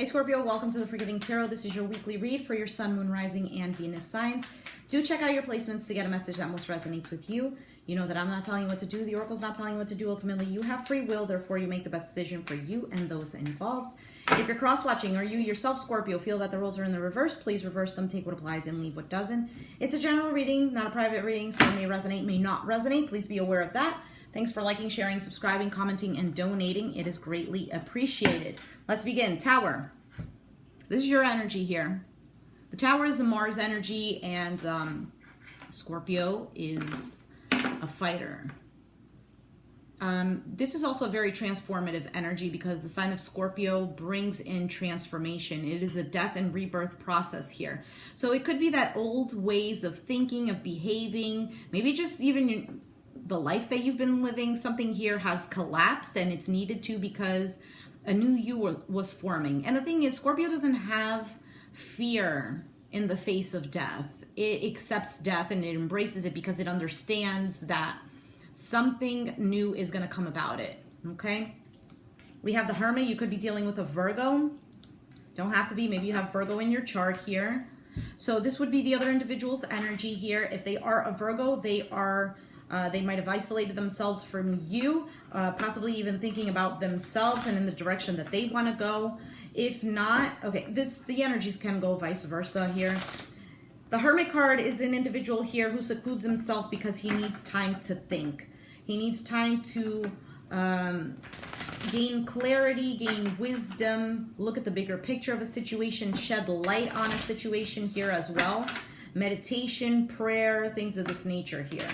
Hey Scorpio, welcome to the Forgiving Tarot. This is your weekly read for your Sun, Moon, Rising, and Venus signs. Do check out your placements to get a message that most resonates with you. You know that I'm not telling you what to do. The Oracle's not telling you what to do. Ultimately, you have free will. Therefore, you make the best decision for you and those involved. If you're cross-watching or you yourself, Scorpio, feel that the roles are in the reverse, please reverse them, take what applies, and leave what doesn't. It's a general reading, not a private reading, so it may resonate, may not resonate. Please be aware of that. Thanks for liking, sharing, subscribing, commenting, and donating. It is greatly appreciated. Let's begin. Tower. This is your energy here. The Tower is a Mars energy, and Scorpio is a fighter. This is also a very transformative energy because the sign of Scorpio brings in transformation. It is a death and rebirth process here. So it could be that old ways of thinking, of behaving, maybe just even the life that you've been living, something here has collapsed and it's needed to because a new you was forming. And the thing is, Scorpio doesn't have fear in the face of death. It accepts death and it embraces it because it understands that something new is going to come about it. Okay? We have the Hermit. You could be dealing with a Virgo. Don't have to be. Maybe you have Virgo in your chart here. So this would be the other individual's energy here. If they are a Virgo, they might have isolated themselves from you, possibly even thinking about themselves and in the direction that they want to go. If not, okay, the energies can go vice versa here. The Hermit card is an individual here who secludes himself because he needs time to think. He needs time to gain clarity, gain wisdom, look at the bigger picture of a situation, shed light on a situation here as well. Meditation, prayer, things of this nature here.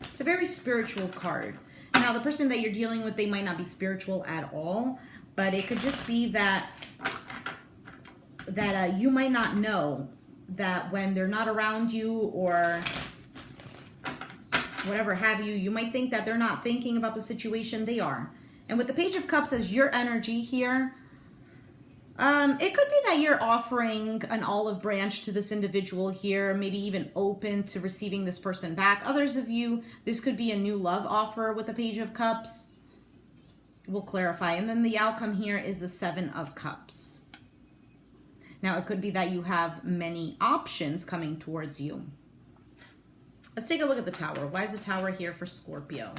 It's a very spiritual card. Now, the person that you're dealing with, they might not be spiritual at all, but it could just be that you might not know that when they're not around you or whatever have you, you might think that they're not thinking about the situation. They are. And with the Page of Cups as your energy here, it could be that you're offering an olive branch to this individual here, maybe even open to receiving this person back. Others of you, this could be a new love offer with the Page of Cups. We'll clarify. And then the outcome here is the Seven of Cups. Now, it could be that you have many options coming towards you. Let's take a look at the Tower. Why is the Tower here for Scorpio?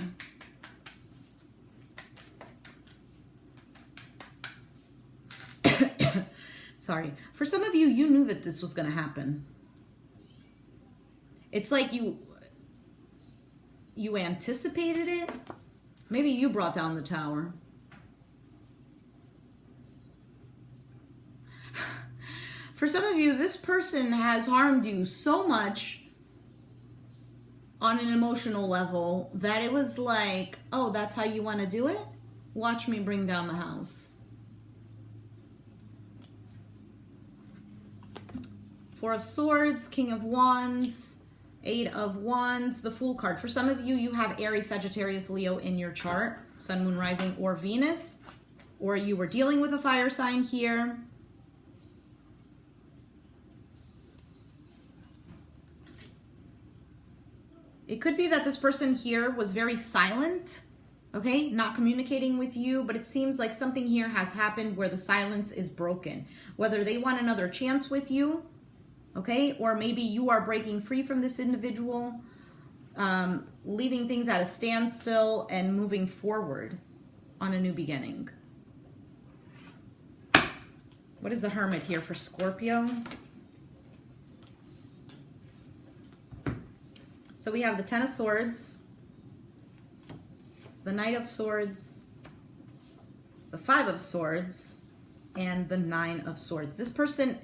Sorry. For some of you, you knew that this was going to happen. It's like you anticipated it. Maybe you brought down the Tower. For some of you, this person has harmed you so much on an emotional level that it was like, oh, that's how you want to do it? Watch me bring down the house. Four of Swords, King of Wands, Eight of Wands, the Fool card. For some of you, you have Aries, Sagittarius, Leo in your chart, Sun, Moon, Rising, or Venus, or you were dealing with a fire sign here. It could be that this person here was very silent, okay, not communicating with you, but it seems like something here has happened where the silence is broken. Whether they want another chance with you, okay, or maybe you are breaking free from this individual, leaving things at a standstill and moving forward on a new beginning. What is the Hermit here for Scorpio? So we have the Ten of Swords, the Knight of Swords, the Five of Swords, and the Nine of Swords. This person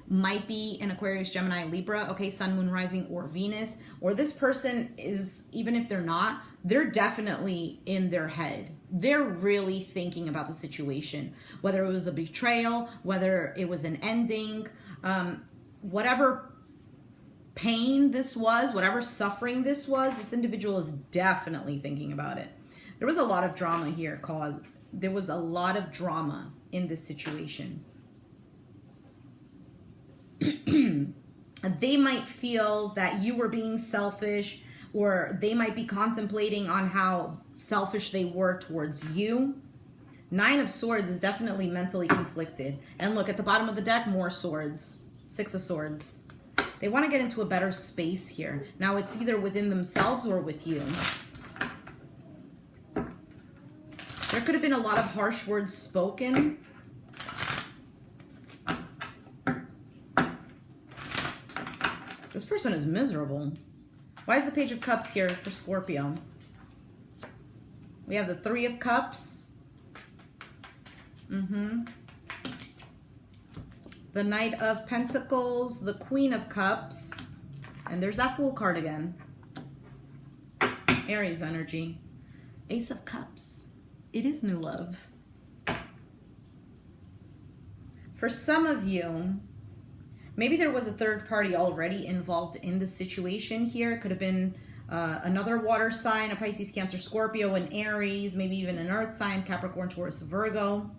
might be an Aquarius, Gemini, Libra, okay, Sun, Moon, Rising, or Venus. Or this person is, even if they're not, they're definitely in their head. They're really thinking about the situation. Whether it was a betrayal, whether it was an ending, whatever pain this was, whatever suffering this was, this individual is definitely thinking about it. There was a lot of drama here there was a lot of drama in this situation. They might feel that you were being selfish, or they might be contemplating on how selfish they were towards you. Nine of Swords is definitely mentally conflicted. And look, at the bottom of the deck, more swords. Six of Swords. They want to get into a better space here. Now, it's either within themselves or with you. There could have been a lot of harsh words spoken. This person is miserable. Why is the Page of Cups here for Scorpio? We have the Three of Cups. The Knight of Pentacles, the Queen of Cups, and there's that Fool card again. Aries energy. Ace of Cups. It is new love. For some of you, maybe there was a third party already involved in the situation here. It could have been another water sign, a Pisces, Cancer, Scorpio, an Aries, maybe even an earth sign, Capricorn, Taurus, Virgo.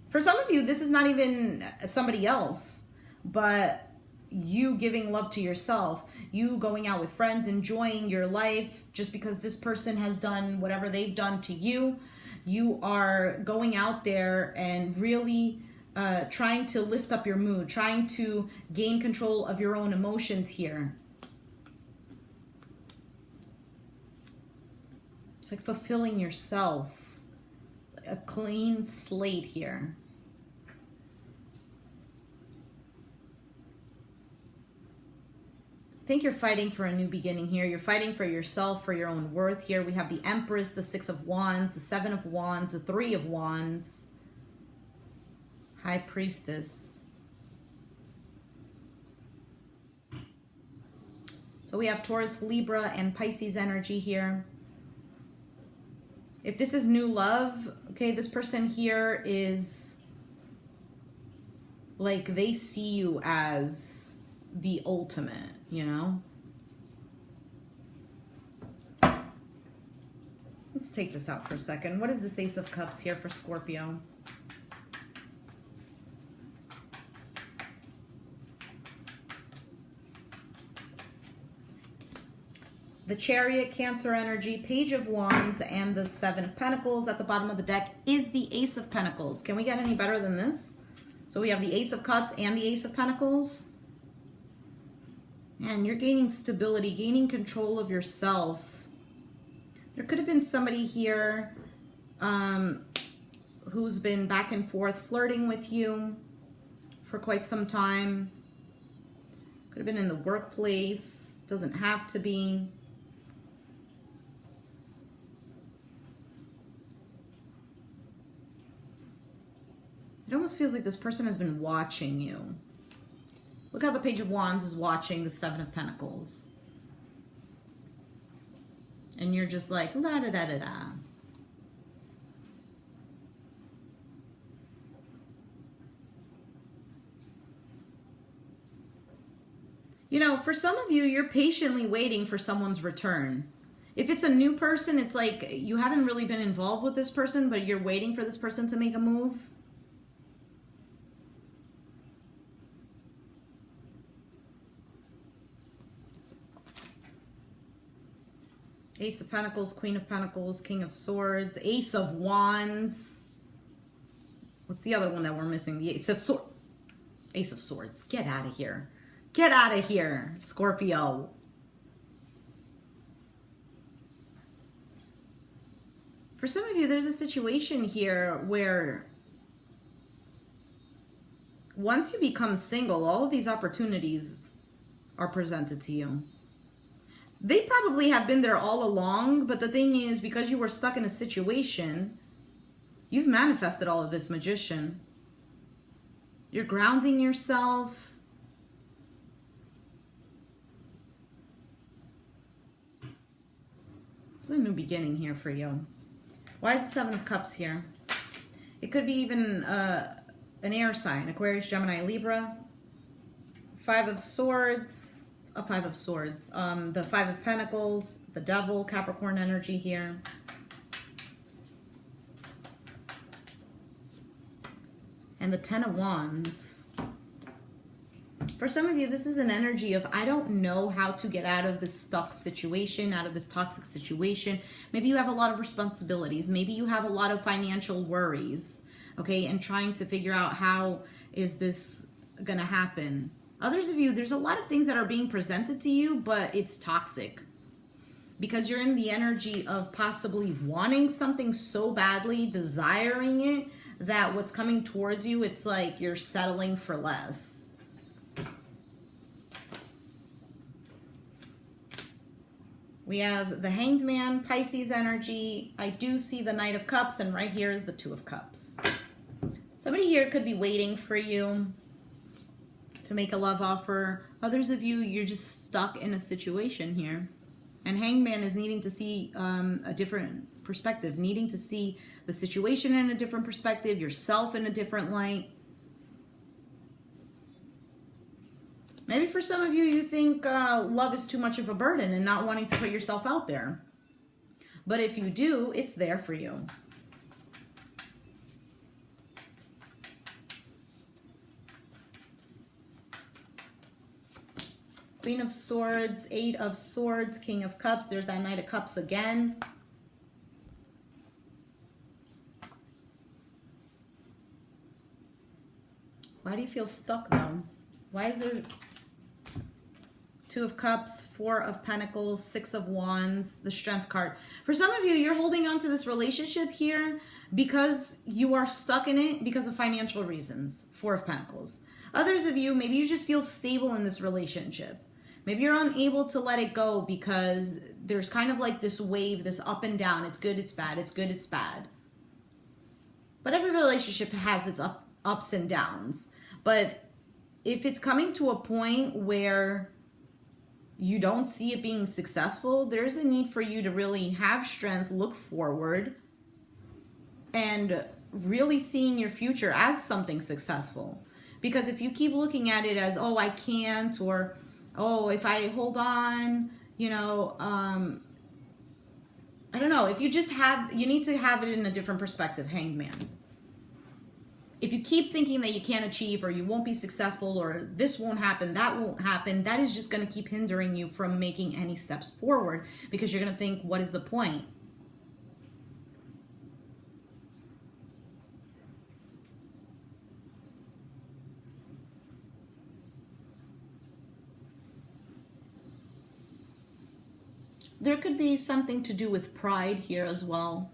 For some of you, this is not even somebody else, but you giving love to yourself, you going out with friends, enjoying your life just because this person has done whatever they've done to you. You are going out there and really trying to lift up your mood, trying to gain control of your own emotions here. It's like fulfilling yourself. It's like a clean slate here. I think you're fighting for a new beginning here. You're fighting for yourself, for your own worth here. We have the Empress, the Six of Wands, the Seven of Wands, the Three of Wands, High Priestess. So we have Taurus, Libra, and Pisces energy here. If this is new love, okay, this person here is like they see you as the ultimate, you know? Let's take this out for a second. What is this Ace of Cups here for Scorpio? The Chariot, Cancer energy, Page of Wands, and the Seven of Pentacles. At the bottom of the deck is the Ace of Pentacles. Can we get any better than this? So we have the Ace of Cups and the Ace of Pentacles. Man, you're gaining stability, gaining control of yourself. There could have been somebody here who's been back and forth flirting with you for quite some time. Could have been in the workplace. Doesn't have to be. It almost feels like this person has been watching you. Look how the Page of Wands is watching the Seven of Pentacles. And you're just like, la da da da da. You know, for some of you, you're patiently waiting for someone's return. If it's a new person, it's like you haven't really been involved with this person, but you're waiting for this person to make a move. Ace of Pentacles, Queen of Pentacles, King of Swords, Ace of Wands. What's the other one that we're missing? The Ace of Swords. Ace of Swords. Get out of here. Get out of here, Scorpio. For some of you, there's a situation here where once you become single, all of these opportunities are presented to you. They probably have been there all along, but the thing is, because you were stuck in a situation, you've manifested all of this, Magician. You're grounding yourself. There's a new beginning here for you. Why is the Seven of Cups here? It could be even an air sign, Aquarius, Gemini, Libra. Five of Swords. Five of Swords. The Five of Pentacles, the Devil, Capricorn energy here. And the Ten of Wands. For some of you, this is an energy of, I don't know how to get out of this stuck situation, out of this toxic situation. Maybe you have a lot of responsibilities. Maybe you have a lot of financial worries, okay, and trying to figure out how is this going to happen. Others of you, there's a lot of things that are being presented to you, but it's toxic. Because you're in the energy of possibly wanting something so badly, desiring it, that what's coming towards you, it's like you're settling for less. We have the Hanged Man, Pisces energy. I do see the Knight of Cups, and right here is the Two of Cups. Somebody here could be waiting for you to make a love offer. Others of you, you're just stuck in a situation here. And Hanged Man is needing to see a different perspective, needing to see the situation in a different perspective, yourself in a different light. Maybe for some of you, you think love is too much of a burden and not wanting to put yourself out there. But if you do, it's there for you. Queen of Swords, Eight of Swords, King of Cups. There's that Knight of Cups again. Why do you feel stuck though? Why is there Two of Cups, Four of Pentacles, Six of Wands, the Strength card? For some of you, you're holding on to this relationship here because you are stuck in it because of financial reasons. Four of Pentacles. Others of you, maybe you just feel stable in this relationship. Maybe you're unable to let it go because there's kind of like this wave, this up and down. It's good, it's bad, it's good, it's bad. But every relationship has its ups and downs. But if it's coming to a point where you don't see it being successful, there's a need for you to really have strength, look forward, and really seeing your future as something successful. Because if you keep looking at it as, oh, I can't, or, oh, if I hold on, you know, I don't know. If you just have, you need to have it in a different perspective, Hanged Man. If you keep thinking that you can't achieve, or you won't be successful, or this won't happen, that won't happen, that is just going to keep hindering you from making any steps forward, because you're going to think, what is the point? There could be something to do with pride here as well.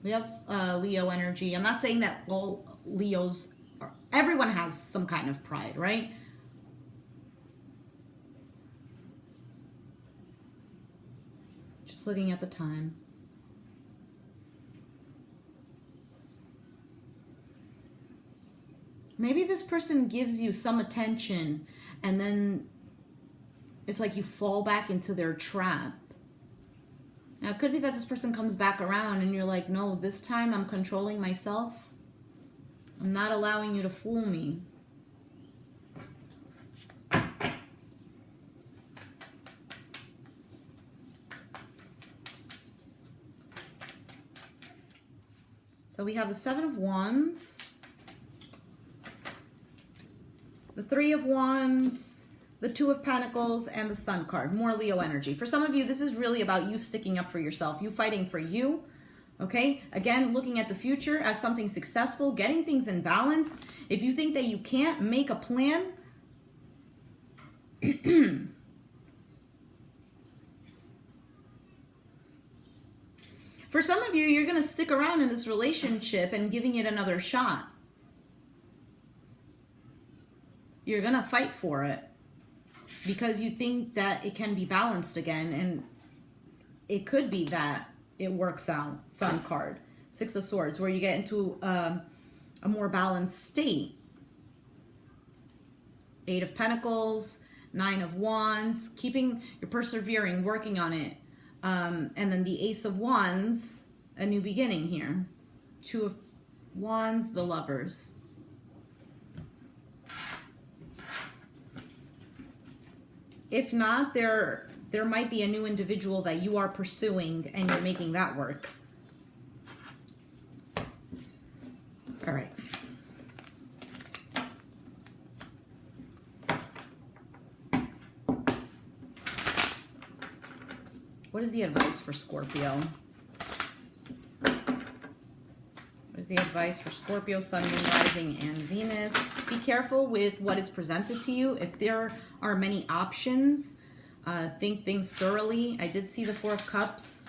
We have Leo energy. I'm not saying that all Leos, everyone has some kind of pride, right? Just looking at the time. Maybe this person gives you some attention and then it's like you fall back into their trap. Now, it could be that this person comes back around and you're like, no, this time I'm controlling myself. I'm not allowing you to fool me. So we have the Seven of Wands, the Three of Wands, the Two of Pentacles, and the Sun card. More Leo energy. For some of you, this is really about you sticking up for yourself, you fighting for you. Okay, again, looking at the future as something successful, getting things in balance. If you think that you can't make a plan, for some of you, you're going to stick around in this relationship and giving it another shot. You're going to fight for it because you think that it can be balanced again, and it could be that it works out. Sun card, Six of Swords, where you get into a more balanced state. Eight of Pentacles, Nine of Wands, you're persevering, working on it. And then the Ace of Wands, a new beginning here. Two of Wands, the Lovers. If not, there might be a new individual that you are pursuing and you're making that work. All right. What is the advice for Scorpio? What is the advice for Scorpio, Sun, Moon, Rising, and Venus? Be careful with what is presented to you. If there are many options, think things thoroughly. I did see the Four of Cups.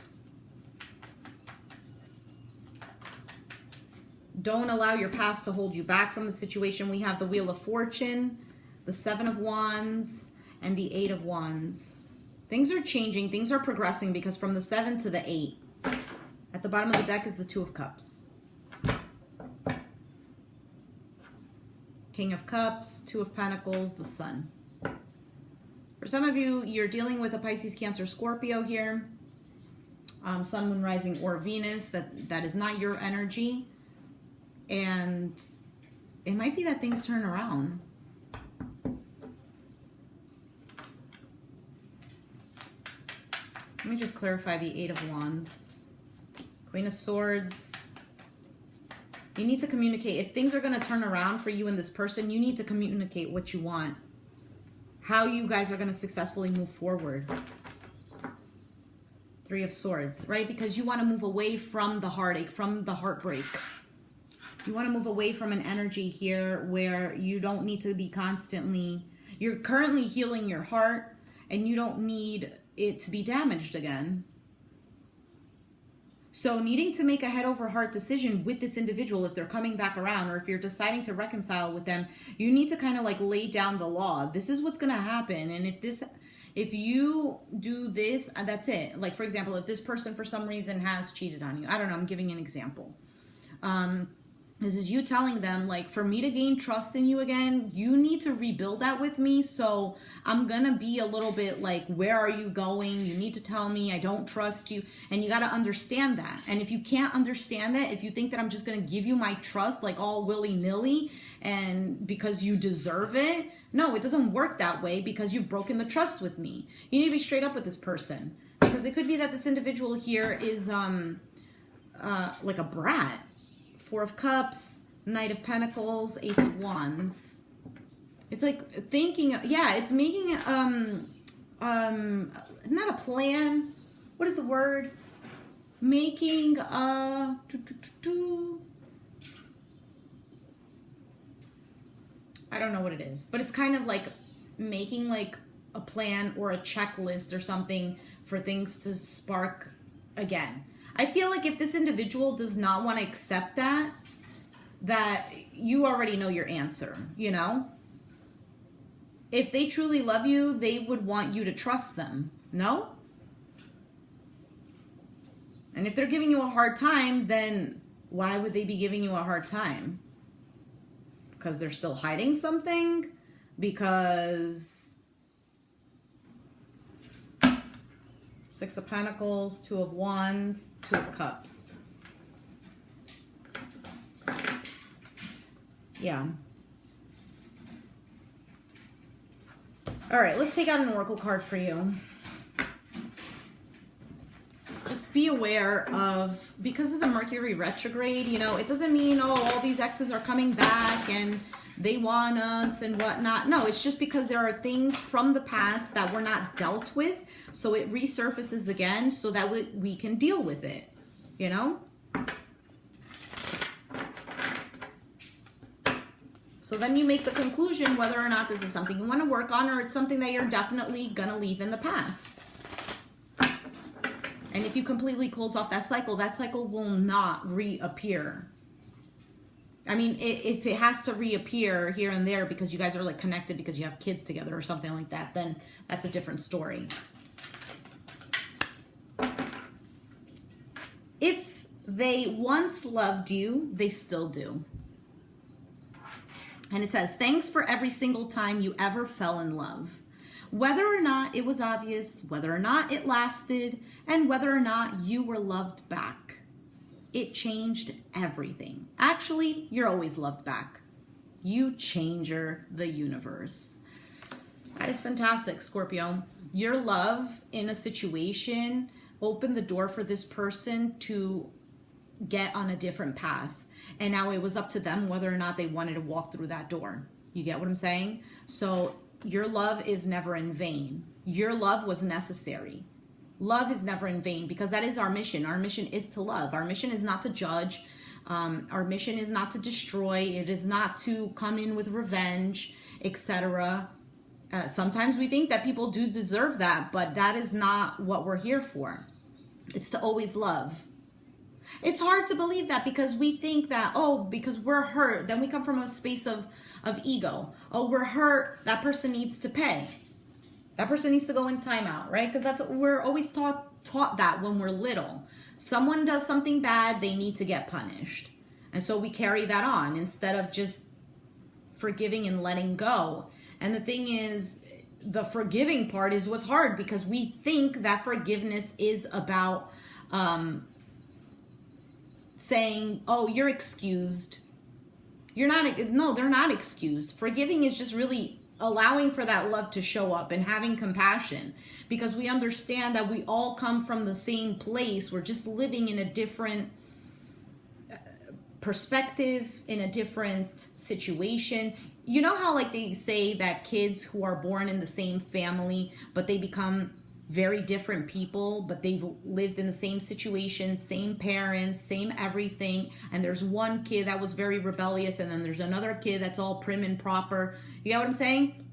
Don't allow your past to hold you back from the situation. We have the Wheel of Fortune, the Seven of Wands, and the Eight of Wands. Things are changing. Things are progressing because from the 7 to the 8, at the bottom of the deck is the Two of Cups. King of Cups, Two of Pentacles, the Sun. For some of you, you're dealing with a Pisces, Cancer, Scorpio here. Sun, Moon, Rising, or Venus. That is not your energy. And it might be that things turn around. Let me just clarify the Eight of Wands. Queen of Swords. You need to communicate. If things are going to turn around for you and this person, you need to communicate what you want. How you guys are going to successfully move forward. Three of Swords, right? Because you want to move away from the heartache, from the heartbreak. You want to move away from an energy here where you don't need to be constantly... You're currently healing your heart and you don't need it to be damaged again. So needing to make a head over heart decision with this individual, if they're coming back around or if you're deciding to reconcile with them, you need to kind of like lay down the law. This is what's going to happen. And if you do this, that's it. Like, for example, if this person for some reason has cheated on you, I don't know, I'm giving an example. This is you telling them, like, for me to gain trust in you again, you need to rebuild that with me. So I'm going to be a little bit like, where are you going? You need to tell me. I don't trust you. And you got to understand that. And if you can't understand that, if you think that I'm just going to give you my trust, like all willy-nilly and because you deserve it, no, it doesn't work that way because you've broken the trust with me. You need to be straight up with this person because it could be that this individual here is like a brat. Four of Cups, Knight of Pentacles, Ace of Wands. It's like thinking, yeah, it's making not a plan. What is the word? Making a I don't know what it is, but it's kind of like making like a plan or a checklist or something for things to spark again. I feel like if this individual does not want to accept that you already know your answer, you know? If they truly love you, they would want you to trust them, no? And if they're giving you a hard time, then why would they be giving you a hard time? Because they're still hiding something? Because... Six of Pentacles, Two of Wands, Two of Cups. Yeah. All right, let's take out an oracle card for you. Just be aware of, because of the Mercury retrograde, you know, it doesn't mean, oh, all these exes are coming back and they want us and whatnot. No, it's just because there are things from the past that were not dealt with. So it resurfaces again so that we can deal with it, you know? So then you make the conclusion whether or not this is something you want to work on or it's something that you're definitely going to leave in the past. And if you completely close off that cycle will not reappear. I mean, if it has to reappear here and there because you guys are like connected because you have kids together or something like that, then that's a different story. If they once loved you, they still do. And it says, thanks for every single time you ever fell in love. Whether or not it was obvious, whether or not it lasted, and whether or not you were loved back. It changed everything. Actually, you're always loved back. You changer the universe. That is fantastic, Scorpio. Your love in a situation opened the door for this person to get on a different path. And now it was up to them whether or not they wanted to walk through that door. You get what I'm saying? So your love is never in vain. Your love was necessary. Love is never in vain, because that is our mission. Our mission is to love. Our mission is not to judge. Our mission is not to destroy. It is not to come in with revenge, etc. Sometimes we think that people do deserve that, but that is not what we're here for. It's to always love. It's hard to believe that, because we think that, oh, because we're hurt, then we come from a space of ego. Oh, we're hurt, that person needs to pay. That person needs to go in timeout, right? Because that's what we're always taught that when we're little. Someone does something bad, they need to get punished. And so we carry that on instead of just forgiving and letting go. And the thing is, the forgiving part is what's hard, because we think that forgiveness is about saying, oh, you're excused. You're not. No, they're not excused. Forgiving is just really allowing for that love to show up and having compassion, because we understand that we all come from the same place. We're just living in a different perspective, in a different situation. You know how like they say that kids who are born in the same family, but they become very different people, but they've lived in the same situation, same parents, same everything. And there's one kid that was very rebellious, and then there's another kid that's all prim and proper. You get what I'm saying?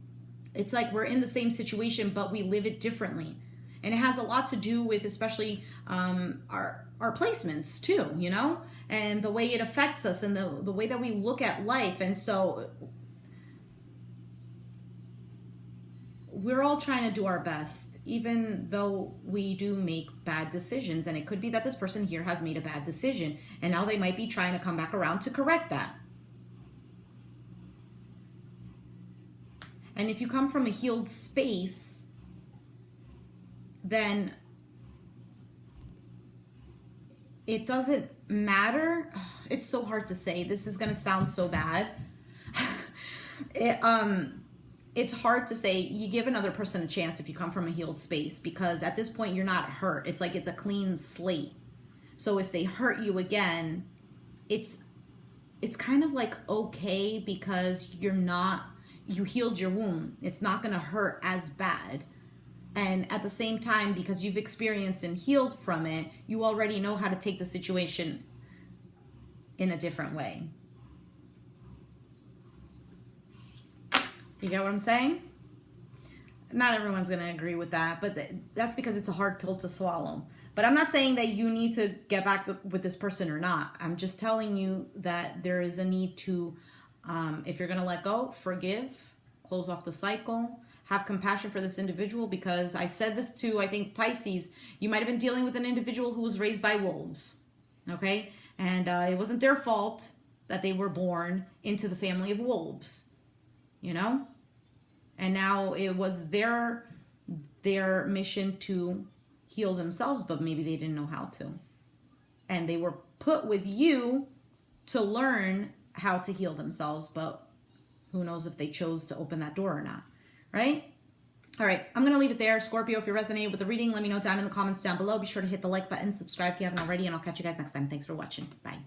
It's like we're in the same situation, but we live it differently. And it has a lot to do with especially our placements too, you know, and the way it affects us, and the way that we look at life. And so we're all trying to do our best, even though we do make bad decisions. And it could be that this person here has made a bad decision, and now they might be trying to come back around to correct that. And if you come from a healed space, then it doesn't matter. It's so hard to say. This is going to sound so bad. It's hard to say. You give another person a chance if you come from a healed space, because at this point you're not hurt. It's like it's a clean slate. So if they hurt you again, it's kind of like okay, because you healed your wound. It's not going to hurt as bad. And at the same time, because you've experienced and healed from it, you already know how to take the situation in a different way. You get what I'm saying? Not everyone's going to agree with that, but that's because it's a hard pill to swallow. But I'm not saying that you need to get back with this person or not. I'm just telling you that there is a need to, if you're going to let go, forgive, close off the cycle, have compassion for this individual, because I said this to, I think, Pisces. You might have been dealing with an individual who was raised by wolves, okay? And it wasn't their fault that they were born into the family of wolves, you know? And now it was their mission to heal themselves, but maybe they didn't know how to. And they were put with you to learn how to heal themselves, but who knows if they chose to open that door or not, right? All right, I'm going to leave it there. Scorpio, if you resonated with the reading, let me know down in the comments down below. Be sure to hit the like button, subscribe if you haven't already, and I'll catch you guys next time. Thanks for watching. Bye.